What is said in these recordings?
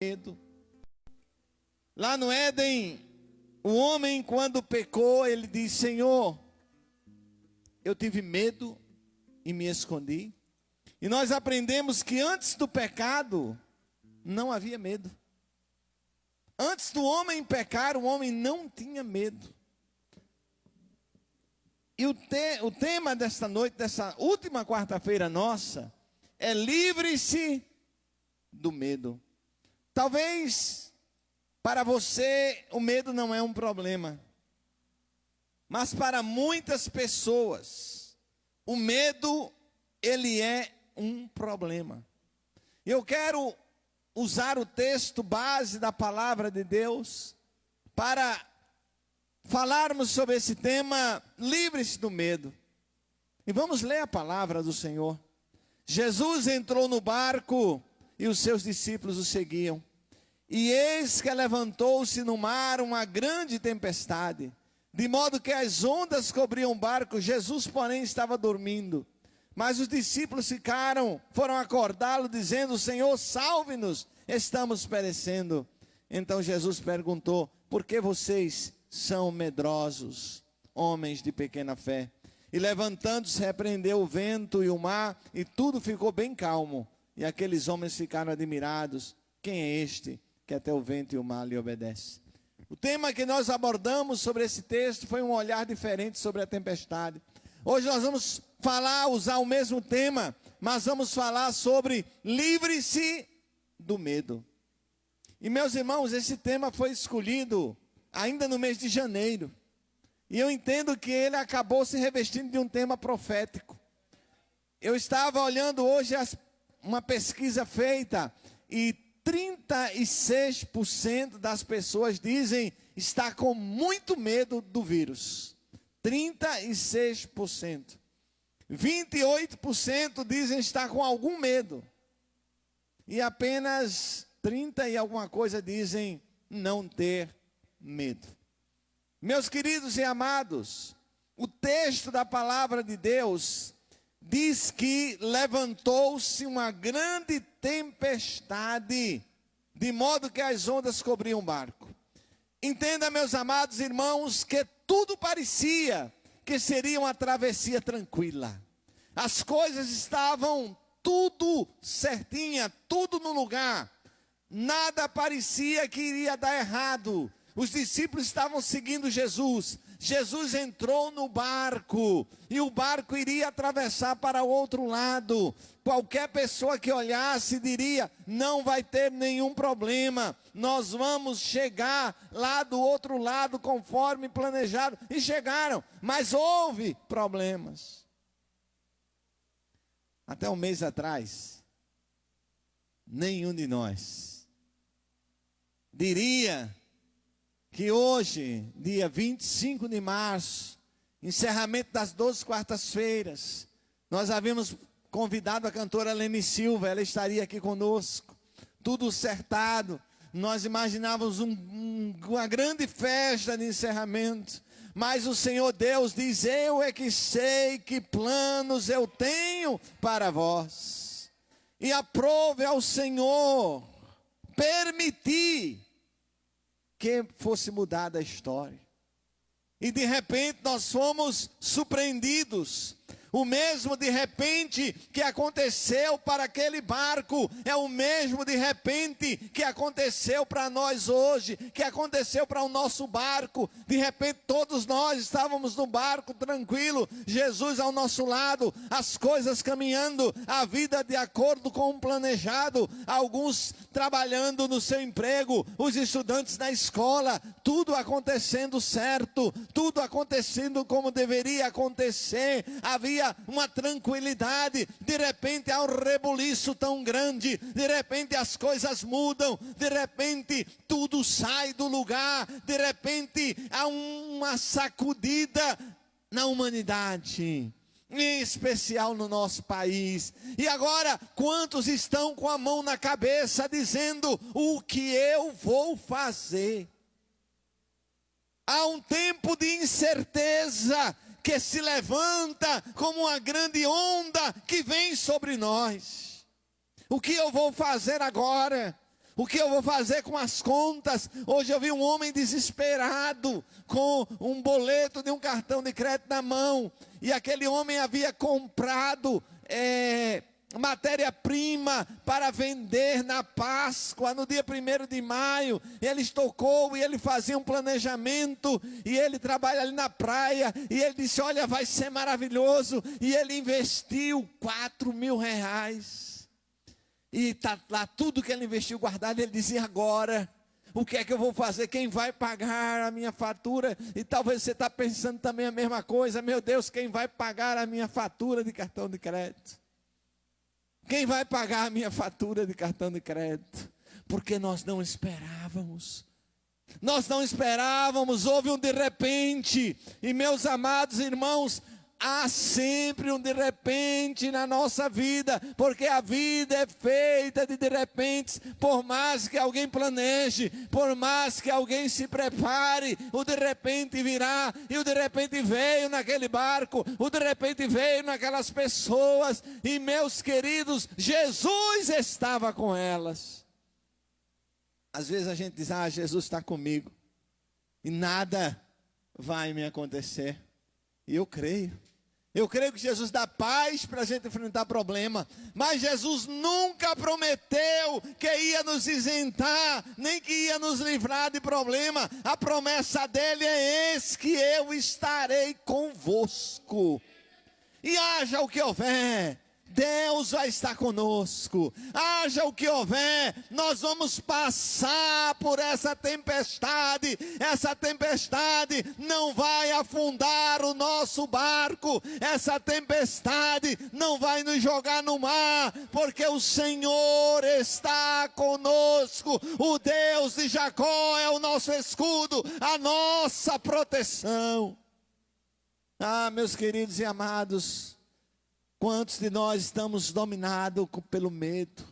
medo. Lá no Éden, o homem, quando pecou, ele diz: Senhor, eu tive medo e me escondi. E nós aprendemos que antes do pecado, não havia medo. Antes do homem pecar, o homem não tinha medo. E o tema desta noite, dessa última quarta-feira nossa, é livre-se do medo. Talvez para você o medo não é um problema, mas para muitas pessoas o medo, ele é um problema. Eu quero usar o texto base da palavra de Deus para falarmos sobre esse tema, livre-se do medo. E vamos ler a palavra do Senhor. Jesus entrou no barco e os seus discípulos o seguiam. E eis que levantou-se no mar uma grande tempestade, de modo que as ondas cobriam o barco. Jesus, porém, estava dormindo. Mas os discípulos foram acordá-lo, dizendo: Senhor, salve-nos, estamos perecendo. Então Jesus perguntou: por que vocês são medrosos, homens de pequena fé? E levantando-se, repreendeu o vento e o mar, e tudo ficou bem calmo. E aqueles homens ficaram admirados: quem é este que até o vento e o mar lhe obedece? O tema que nós abordamos sobre esse texto foi um olhar diferente sobre a tempestade. Hoje nós vamos usar o mesmo tema, mas vamos falar sobre livre-se do medo. E meus irmãos, esse tema foi escolhido ainda no mês de janeiro. E eu entendo que ele acabou se revestindo de um tema profético. Eu estava olhando hoje uma pesquisa feita e 36% das pessoas dizem estar com muito medo do vírus. 36%. 28% dizem estar com algum medo. E apenas 30 e alguma coisa dizem não ter medo. Meus queridos e amados, o texto da palavra de Deus diz que levantou-se uma grande tempestade, de modo que as ondas cobriam o barco. Entenda, meus amados irmãos, que tudo parecia que seria uma travessia tranquila. As coisas estavam tudo certinha, tudo no lugar. Nada parecia que iria dar errado. Os discípulos estavam seguindo Jesus. Jesus entrou no barco e o barco iria atravessar para o outro lado. Qualquer pessoa que olhasse diria: não vai ter nenhum problema, nós vamos chegar lá do outro lado conforme planejado. E chegaram, mas houve problemas. Até um mês atrás, nenhum de nós diria que hoje, dia 25 de março, encerramento das 12 quartas-feiras, nós havíamos convidado a cantora Lene Silva, ela estaria aqui conosco, tudo certado. Nós imaginávamos uma grande festa de encerramento, mas o Senhor Deus diz: eu é que sei que planos eu tenho para vós. E aprove ao Senhor permitir que fosse mudada a história. E de repente nós fomos surpreendidos. O mesmo de repente que aconteceu para aquele barco, é o mesmo de repente que aconteceu para nós hoje, que aconteceu para o nosso barco. De repente todos nós estávamos no barco tranquilo, Jesus ao nosso lado, as coisas caminhando, a vida de acordo com o planejado, alguns trabalhando no seu emprego, os estudantes na escola, tudo acontecendo certo, tudo acontecendo como deveria acontecer. Havia uma tranquilidade. De repente há um rebuliço tão grande, de repente as coisas mudam, de repente tudo sai do lugar, de repente há uma sacudida na humanidade, em especial no nosso país. E agora, quantos estão com a mão na cabeça dizendo: o que eu vou fazer? Há um tempo de incerteza que se levanta como uma grande onda que vem sobre nós. O que eu vou fazer agora? O que eu vou fazer com as contas? Hoje eu vi um homem desesperado com um boleto de um cartão de crédito na mão. E aquele homem havia comprado matéria-prima para vender na Páscoa, no dia 1º de maio. Ele estocou e ele fazia um planejamento, e ele trabalha ali na praia, e ele disse, olha, vai ser maravilhoso, e ele investiu R$4.000, e está lá tudo que ele investiu guardado. Ele dizia, agora, o que é que eu vou fazer? Quem vai pagar a minha fatura? E talvez você está pensando também a mesma coisa, meu Deus, quem vai pagar a minha fatura de cartão de crédito? Quem vai pagar a minha fatura de cartão de crédito? Porque nós não esperávamos. Nós não esperávamos, houve um de repente. E meus amados irmãos, há sempre um de repente na nossa vida, porque a vida é feita de repentes. Por mais que alguém planeje, por mais que alguém se prepare, o de repente virá. E o de repente veio naquele barco, o de repente veio naquelas pessoas. E meus queridos, Jesus estava com elas. Às vezes a gente diz, Jesus está comigo e nada vai me acontecer. E eu creio que Jesus dá paz para a gente enfrentar problema. Mas Jesus nunca prometeu que ia nos isentar, nem que ia nos livrar de problema. A promessa dele é esse, que eu estarei convosco. E haja o que houver, Deus vai estar conosco. Haja o que houver, nós vamos passar por essa tempestade. Essa tempestade não vai afundar o nosso barco. Essa tempestade não vai nos jogar no mar, porque o Senhor está conosco. O Deus de Jacó é o nosso escudo, a nossa proteção. Meus queridos e amados, quantos de nós estamos dominados pelo medo?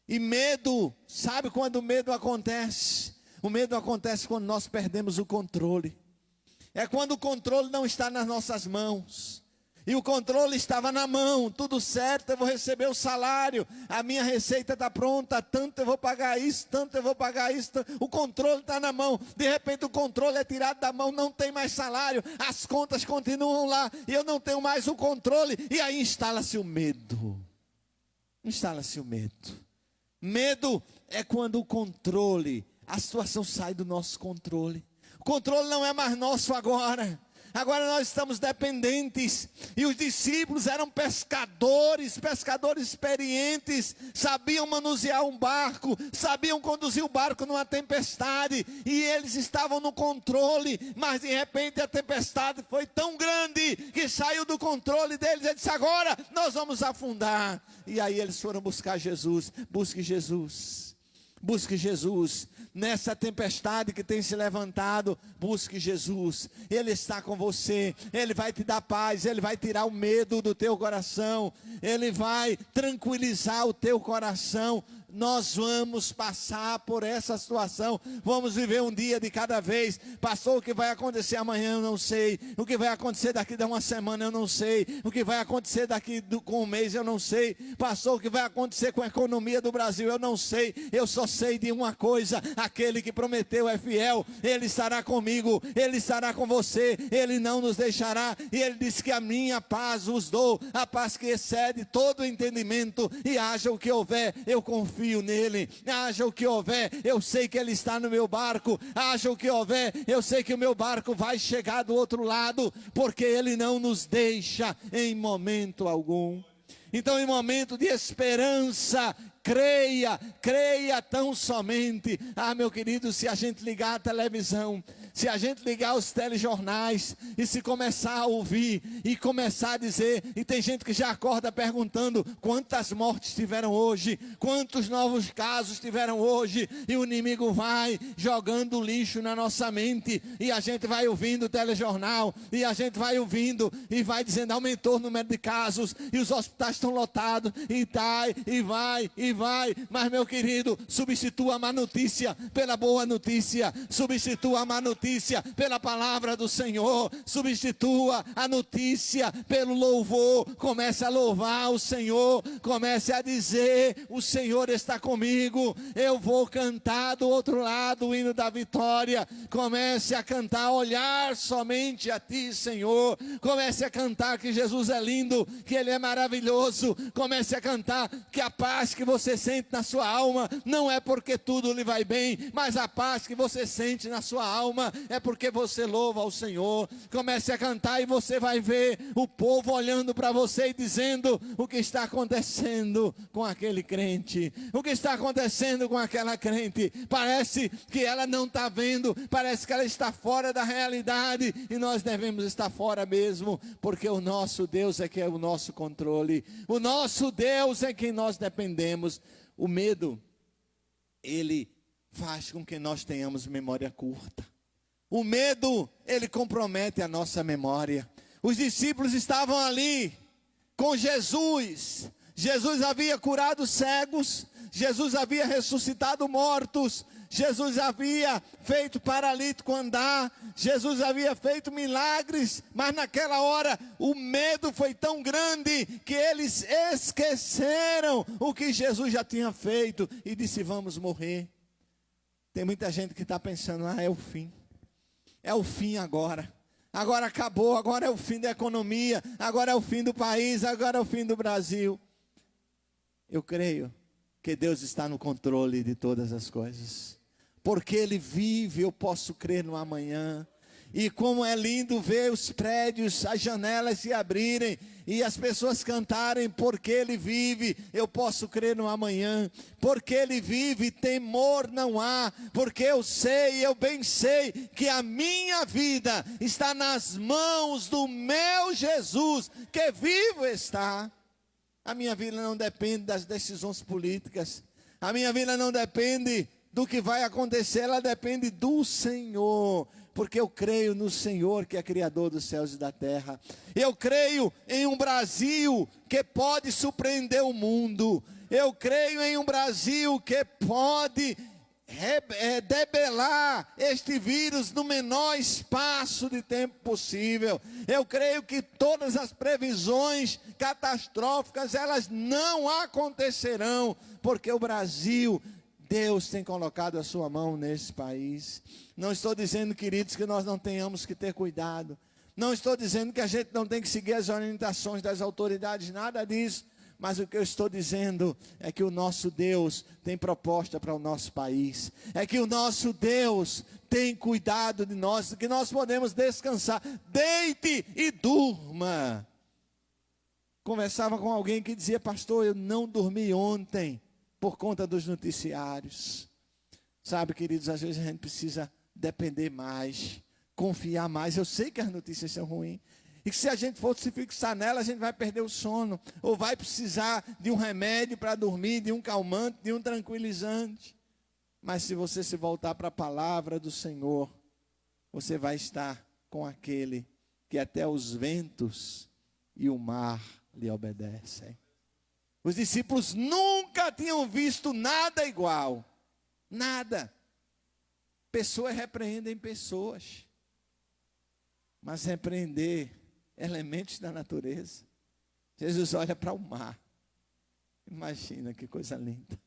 E medo, sabe quando o medo acontece? O medo acontece quando nós perdemos o controle. É quando o controle não está nas nossas mãos. E o controle estava na mão, tudo certo, eu vou receber o salário, a minha receita está pronta, tanto eu vou pagar isso, tanto eu vou pagar isso, o controle está na mão. De repente o controle é tirado da mão, não tem mais salário, as contas continuam lá, e eu não tenho mais o controle, e aí instala-se o medo. Instala-se o medo. Medo é quando o controle, a situação sai do nosso controle. O controle não é mais nosso agora. Agora nós estamos dependentes. E os discípulos eram pescadores experientes, sabiam manusear um barco, sabiam conduzir o barco numa tempestade, e eles estavam no controle. Mas de repente a tempestade foi tão grande que saiu do controle deles. Eles disseram, agora nós vamos afundar. E aí eles foram buscar Jesus. Busque Jesus. Busque Jesus. Nessa tempestade que tem se levantado, busque Jesus. Ele está com você. Ele vai te dar paz. Ele vai tirar o medo do teu coração. Ele vai tranquilizar o teu coração. Nós vamos passar por essa situação. Vamos viver um dia de cada vez. Pastor, o que vai acontecer amanhã eu não sei. O que vai acontecer daqui a uma semana eu não sei. O que vai acontecer com um mês eu não sei. Pastor, o que vai acontecer com a economia do Brasil eu não sei. Eu só sei de uma coisa: aquele que prometeu é fiel. Ele estará comigo, Ele estará com você. Ele não nos deixará. E Ele disse que a minha paz vos dou, a paz que excede todo o entendimento. E haja o que houver, eu confio nele. Haja o que houver, eu sei que ele está no meu barco. Haja o que houver, eu sei que o meu barco vai chegar do outro lado, porque ele não nos deixa em momento algum. Então, em momento de esperança, creia tão somente. Meu querido, se a gente ligar a televisão, se a gente ligar os telejornais, e se começar a ouvir, e começar a dizer, e tem gente que já acorda perguntando, quantas mortes tiveram hoje, quantos novos casos tiveram hoje, e o inimigo vai jogando lixo na nossa mente, e a gente vai ouvindo o telejornal, e a gente vai ouvindo, e vai dizendo, aumentou o número de casos, e os hospitais estão lotados, e vai, vai. Mas, meu querido, substitua a má notícia pela boa notícia. Substitua a má notícia pela palavra do Senhor. Substitua a notícia pelo louvor. Comece a louvar o Senhor. Comece a dizer: o Senhor está comigo. Eu vou cantar do outro lado o hino da vitória. Comece a cantar, olhar somente a ti, Senhor. Comece a cantar que Jesus é lindo, que Ele é maravilhoso. Comece a cantar que a paz que você sente na sua alma não é porque tudo lhe vai bem, mas a paz que você sente na sua alma é porque você louva ao Senhor. Comece a cantar e você vai ver o povo olhando para você e dizendo: o que está acontecendo com aquele crente? O que está acontecendo com aquela crente? Parece que ela não está vendo, parece que ela está fora da realidade, e nós devemos estar fora mesmo, porque o nosso Deus é que é o nosso controle, o nosso Deus é quem nós dependemos. O medo, ele faz com que nós tenhamos memória curta. O medo, ele compromete a nossa memória. Os discípulos estavam ali com Jesus. Jesus havia curado cegos, Jesus havia ressuscitado mortos, Jesus havia feito paralítico andar, Jesus havia feito milagres, mas naquela hora o medo foi tão grande que eles esqueceram o que Jesus já tinha feito e disse: vamos morrer. Tem muita gente que está pensando: é o fim agora. Agora acabou, agora é o fim da economia, agora é o fim do país, agora é o fim do Brasil. Eu creio que Deus está no controle de todas as coisas. Porque Ele vive, eu posso crer no amanhã. E como é lindo ver os prédios, as janelas se abrirem e as pessoas cantarem: porque Ele vive, eu posso crer no amanhã. Porque Ele vive, temor não há. Porque eu bem sei que a minha vida está nas mãos do meu Jesus, que vivo está. A minha vida não depende das decisões políticas. A minha vida não depende do que vai acontecer, ela depende do Senhor. Porque eu creio no Senhor, que é Criador dos céus e da terra. Eu creio em um Brasil que pode surpreender o mundo. Eu creio em um Brasil que pode debelar este vírus no menor espaço de tempo possível. Eu creio que todas as previsões catastróficas, elas não acontecerão, porque o Brasil, Deus tem colocado a sua mão nesse país. Não estou dizendo, queridos, que nós não tenhamos que ter cuidado. Não estou dizendo que a gente não tem que seguir as orientações das autoridades, nada disso. Mas o que eu estou dizendo é que o nosso Deus tem proposta para o nosso país. É que o nosso Deus tem cuidado de nós, que nós podemos descansar. Deite e durma. Conversava com alguém que dizia: pastor, eu não dormi ontem por conta dos noticiários. Sabe, queridos, às vezes a gente precisa depender mais, confiar mais. Eu sei que as notícias são ruins, e que se a gente for se fixar nela, a gente vai perder o sono, ou vai precisar de um remédio para dormir, de um calmante, de um tranquilizante. Mas se você se voltar para a palavra do Senhor, você vai estar com aquele que até os ventos e o mar lhe obedecem. Os discípulos nunca tinham visto nada igual. Nada. Pessoas repreendem pessoas. Mas repreender elementos da natureza. Jesus olha para o mar. Imagina que coisa linda.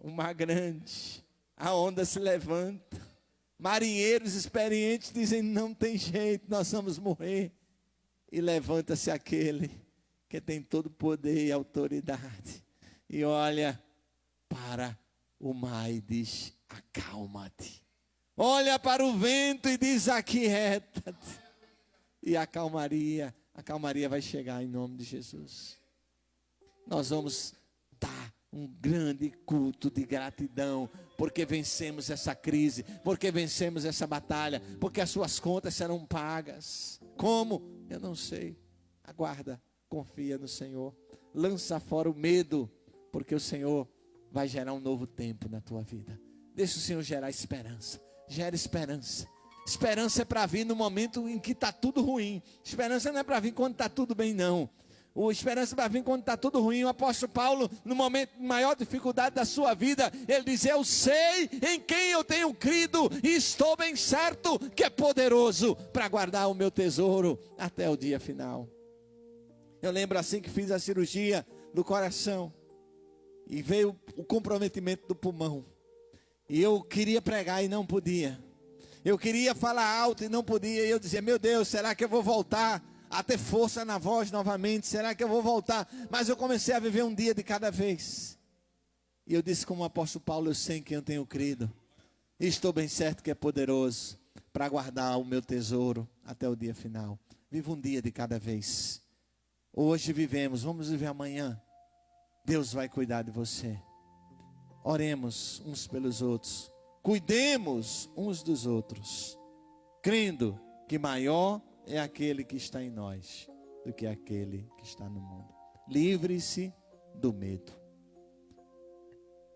O mar grande. A onda se levanta. Marinheiros experientes dizem: não tem jeito, nós vamos morrer. E levanta-se aquele que tem todo o poder e autoridade, e olha para o mar e diz: acalma-te. Olha para o vento e diz: aquieta-te. E a calmaria vai chegar em nome de Jesus. Nós vamos dar um grande culto de gratidão, porque vencemos essa crise, porque vencemos essa batalha, porque as suas contas serão pagas. Como? Eu não sei. Aguarda. Confia no Senhor, lança fora o medo, porque o Senhor vai gerar um novo tempo na tua vida. Deixa o Senhor gerar esperança. Gera esperança. Esperança é para vir no momento em que está tudo ruim. Esperança não é para vir quando está tudo bem, não. O esperança vai vir quando está tudo ruim. O apóstolo Paulo, no momento de maior dificuldade da sua vida, ele diz: eu sei em quem eu tenho crido e estou bem certo que é poderoso para guardar o meu tesouro até o dia final. Eu lembro assim que fiz a cirurgia do coração e veio o comprometimento do pulmão. E eu queria pregar e não podia. Eu queria falar alto e não podia. E eu dizia: meu Deus, será que eu vou voltar a ter força na voz novamente? Será que eu vou voltar? Mas eu comecei a viver um dia de cada vez. E eu disse como o apóstolo Paulo: eu sei em quem eu tenho crido. E estou bem certo que é poderoso para guardar o meu tesouro até o dia final. Viva um dia de cada vez. Hoje vivemos, vamos viver amanhã. Deus vai cuidar de você. Oremos uns pelos outros. Cuidemos uns dos outros, crendo que maior é aquele que está em nós do que aquele que está no mundo. Livre-se do medo.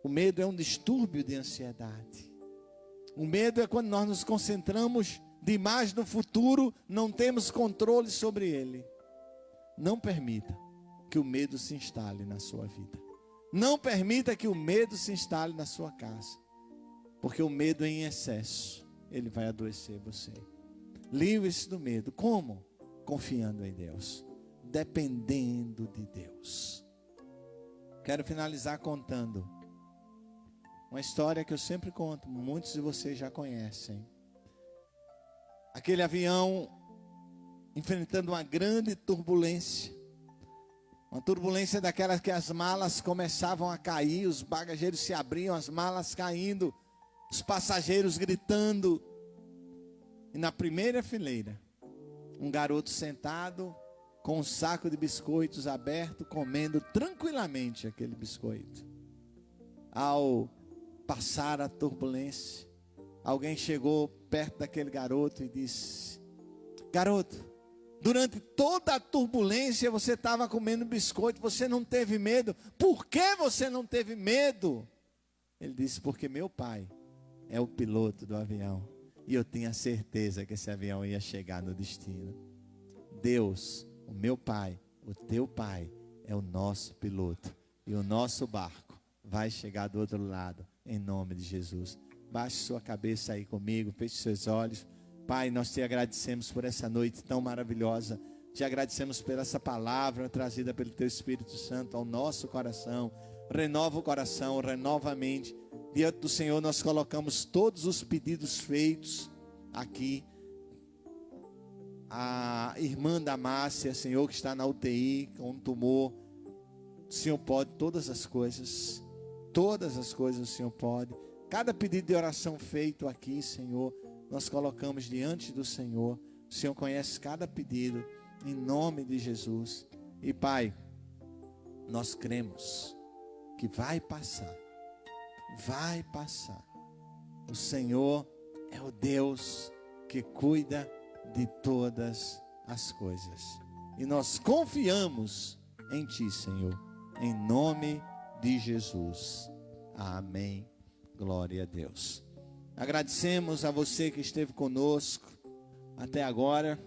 O medo é um distúrbio de ansiedade. O medo é quando nós nos concentramos demais no futuro, não temos controle sobre ele. Não permita que o medo se instale na sua vida. Não permita que o medo se instale na sua casa. Porque o medo em excesso, ele vai adoecer você. Livre-se do medo. Como? Confiando em Deus. Dependendo de Deus. Quero finalizar contando uma história que eu sempre conto. Muitos de vocês já conhecem. Aquele avião enfrentando uma grande turbulência. Uma turbulência daquelas que as malas começavam a cair, os bagageiros se abriam, as malas caindo, os passageiros gritando. E na primeira fileira, um garoto sentado com um saco de biscoitos aberto, comendo tranquilamente aquele biscoito. Ao passar a turbulência, alguém chegou perto daquele garoto e disse: garoto, durante toda a turbulência você estava comendo biscoito, você não teve medo. Por que você não teve medo? Ele disse: porque meu pai é o piloto do avião e eu tinha certeza que esse avião ia chegar no destino. Deus, o meu pai, o teu pai, é o nosso piloto e o nosso barco vai chegar do outro lado, em nome de Jesus. Baixe sua cabeça aí comigo, feche seus olhos. Pai, nós te agradecemos por essa noite tão maravilhosa. Te agradecemos por essa palavra trazida pelo teu Espírito Santo ao nosso coração. Renova o coração, renova a mente. Diante do Senhor nós colocamos todos os pedidos feitos aqui. A irmã da Márcia, Senhor, que está na UTI com um tumor. O Senhor pode todas as coisas. Todas as coisas o Senhor pode. Cada pedido de oração feito aqui, Senhor, nós colocamos diante do Senhor. O Senhor conhece cada pedido, em nome de Jesus. E Pai, nós cremos que vai passar. Vai passar. O Senhor é o Deus que cuida de todas as coisas. E nós confiamos em Ti, Senhor, em nome de Jesus. Amém. Glória a Deus. Agradecemos a você que esteve conosco até agora.